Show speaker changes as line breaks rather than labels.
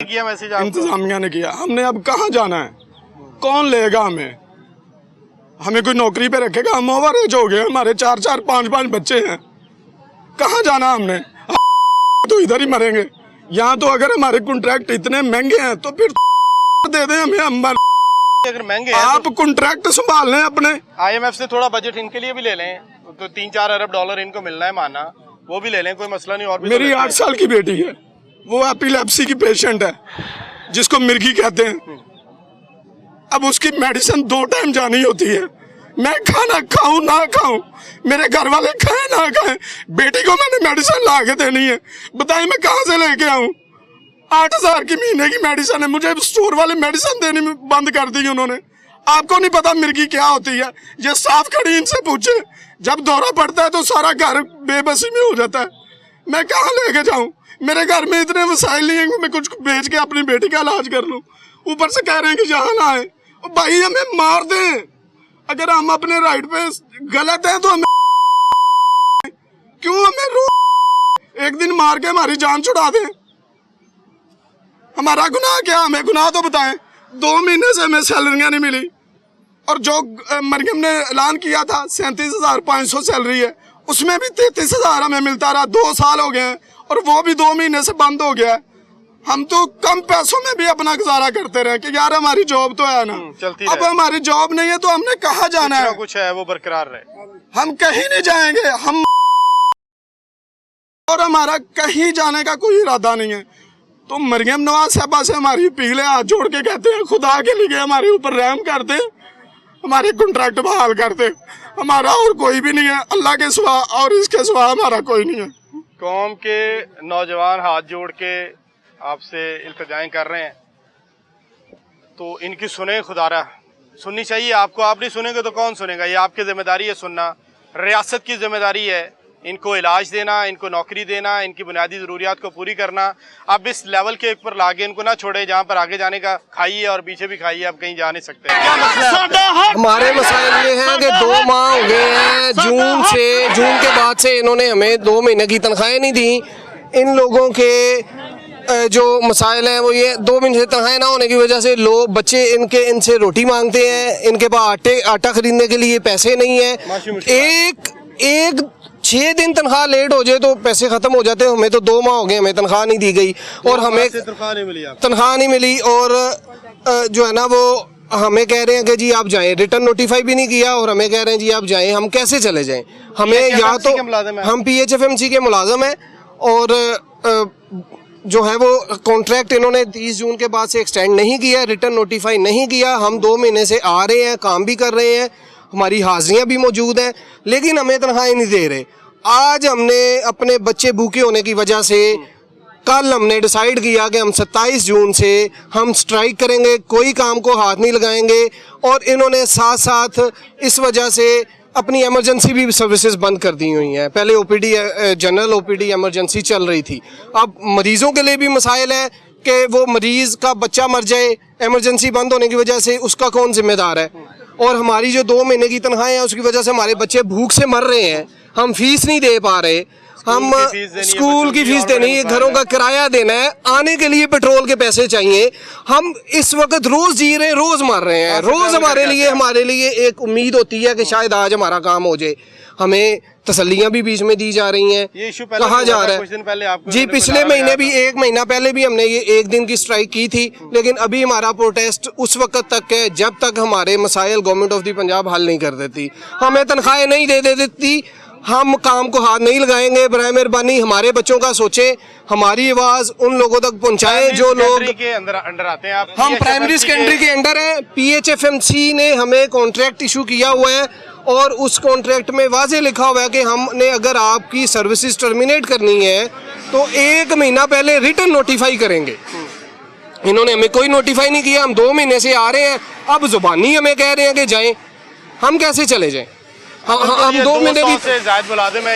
किया मैसेज
इंतजामिया ने किया। हमने अब कहाँ जाना है, कौन लेगा हमें? हमें कोई नौकरी पे रखेगा? हम ओवर एज हो गए, हमारे 4-4 5-5 बच्चे हैं, कहाँ जाना हमने? तो इधर ही मरेंगे। यहाँ तो अगर हमारे कॉन्ट्रैक्ट इतने महंगे हैं तो फिर दे दें हमें, हम
अगर महंगे
आप तो कॉन्ट्रैक्ट संभाल लें अपने।
IMF से थोड़ा बजट इनके लिए भी ले लें, तो 3-4 अरब डॉलर इनको मिलना है माना, वो भी ले लें, कोई मसला नहीं। और भी
मेरी 8 साल की बेटी है, वो एपिलेप्सी की पेशेंट है, जिसको मिर्गी कहते हैं। अब उसकी मेडिसिन 2 टाइम जानी होती है। मैं खाना खाऊं ना खाऊं, मेरे घर वाले खाएं ना खाएं, बेटी को मैंने मेडिसिन ला के देनी है। बताइए मैं कहाँ से लेके आऊं? 8,000 की महीने की मेडिसिन है, मुझे स्टोर वाले मेडिसिन देनी बंद कर दी उन्होंने। आपको नहीं पता मिर्गी क्या होती है? ये साफ खड़ी इनसे पूछे। जब दौरा पड़ता है तो सारा घर बेबसी में हो जाता है। मैं कहाँ लेके जाऊं? मेरे घर में इतने वसाइल नहीं है कि मैं कुछ बेच के अपनी बेटी का इलाज कर लूं। ऊपर से कह रहे हैं कि यहाँ ना आए। भाई हमें मार दें, अगर हम अपने राइट पे गलत हैं तो हमें क्यों एक दिन मार के हमारी जान छुड़ा दें? हमारा गुनाह क्या? हमें गुनाह तो बताएं। 2 महीने से हमें सैलरियां नहीं मिली, और जो मरियम ने ऐलान किया था 37,500 सैलरी है, उसमें भी 33,000 हमें मिलता रहा। 2 साल हो गए हैं और वो भी 2 महीने से बंद हो गया है। हम तो कम पैसों में भी अपना गुजारा करते रहे कि यार हमारी जॉब तो है ना। अब हमारी जॉब नहीं है तो हमने कहाँ जाना है?
कुछ है वो बरकरार रहे,
हम कहीं नहीं जाएंगे, हम और हमारा कहीं जाने का कोई इरादा नहीं है। तो मरियम नवाज साहबा से हमारी अपील है, हाथ जोड़ के कहते हैं खुदा के लिए हमारे ऊपर रहम कर दे, हमारे कॉन्ट्रैक्ट बहाल कर दे। हमारा और कोई भी नहीं है, अल्लाह के सिवा और इसके सिवा हमारा कोई नहीं है।
कौम के नौजवान हाथ जोड़ के आपसे इल्तिजाएं कर रहे हैं, तो इनकी सुने, खुदारा सुननी चाहिए आपको। आप नहीं सुनेंगे तो कौन सुनेगा? ये आपकी जिम्मेदारी है सुनना, रियासत की जिम्मेदारी है इनको इलाज देना, इनको नौकरी देना, इनकी बुनियादी ज़रूरियात को पूरी करना। आप इस लेवल के ऊपर लाके इनको ना छोड़े जहाँ पर आगे जाने का खाइए और पीछे भी खाइए, आप कहीं जा नहीं सकते। क्या मसला है?
हमारे मसाइल ये हैं कि 2 माह हो गए हैं, जून के बाद से इन्होंने हमें 2 महीने की तनख्वाहें नहीं दी। इन लोगों के जो मसाइल हैं वो ये 2 महीने से तनख्वाहें ना होने की वजह से लोग बच्चे इनसे रोटी मांगते हैं, इनके पास आटा खरीदने के लिए पैसे नहीं है। एक 6 दिन तनख्वाह लेट हो जाए तो पैसे खत्म हो जाते हैं। हमें तो 2 माह हो गए, हमें तनख्वाह नहीं दी गई और हमें तनख्वाह नहीं मिली। और जो है ना वो हमें कह रहे हैं कि जी आप जाएं, रिटर्न नोटिफाई भी नहीं किया और हमें कह रहे हैं जी आप जाएं। हम कैसे चले जाएं? हमें या तो हम PHFMC के मुलाजम हैं और जो है वो कॉन्ट्रैक्ट इन्होंने 30 जून के बाद से एक्सटेंड नहीं किया, रिटर्न नोटिफाई नहीं किया। हम 2 महीने से आ रहे हैं, काम भी कर रहे हैं, हमारी हाजिरियां भी मौजूद हैं, लेकिन हमें तनख्वाहें नहीं दे रहे। आज हमने अपने बच्चे भूखे होने की वजह से कल हमने डिसाइड किया कि हम 27 जून से हम स्ट्राइक करेंगे, कोई काम को हाथ नहीं लगाएंगे। और इन्होंने साथ साथ इस वजह से अपनी इमरजेंसी भी सर्विसेज बंद कर दी हुई हैं। पहले OPD जनरल OPD इमरजेंसी चल रही थी, अब मरीज़ों के लिए भी मसाइल है कि वो मरीज़ का बच्चा मर जाए, इमरजेंसी बंद होने की वजह से उसका कौन जिम्मेदार है? और हमारी जो 2 महीने की तनख्वाहें हैं उसकी वजह से हमारे बच्चे भूख से मर रहे हैं, हम फीस नहीं दे पा रहे, हम स्कूल की फीस देनी है, घरों का किराया देना है, आने के लिए पेट्रोल के पैसे चाहिए। हम इस वक्त रोज जी रहे हैं, रोज मर रहे हैं। रोज हमारे लिए एक उम्मीद होती है कि शायद आज हमारा काम हो जाए। हमें तसल्लियां भी बीच में दी जा रही हैं। कहा जा रहा है जी, पिछले महीने भी 1 महीना पहले भी हमने ये 1 दिन की स्ट्राइक की थी, लेकिन अभी हमारा प्रोटेस्ट उस वक्त तक है जब तक हमारे मसाइल गवर्नमेंट ऑफ द पंजाब हल नहीं कर देती। हमें तनख्वाहें नहीं दे देती, हम काम को हाथ नहीं लगाएंगे। बराए मेहरबानी हमारे बच्चों का सोचें, हमारी आवाज़ उन लोगों तक पहुंचाएं जो लोग
के अंडर आते हैं। आप
हम प्राइमरी सेकेंडरी के अंडर हैं। PHFMC ने हमें कॉन्ट्रैक्ट इशू किया हुआ है और उस कॉन्ट्रैक्ट में वाज़े लिखा हुआ है कि हमने अगर आपकी सर्विसेज टर्मिनेट करनी है तो 1 महीना पहले रिटर्न नोटिफाई करेंगे। इन्होंने हमें कोई नोटिफाई नहीं किया। हम 2 महीने से आ रहे हैं, अब जुबानी हमें कह रहे हैं कि जाएं। हम कैसे चले जाएं? हम 2 महीने भी
बुला दे। मैं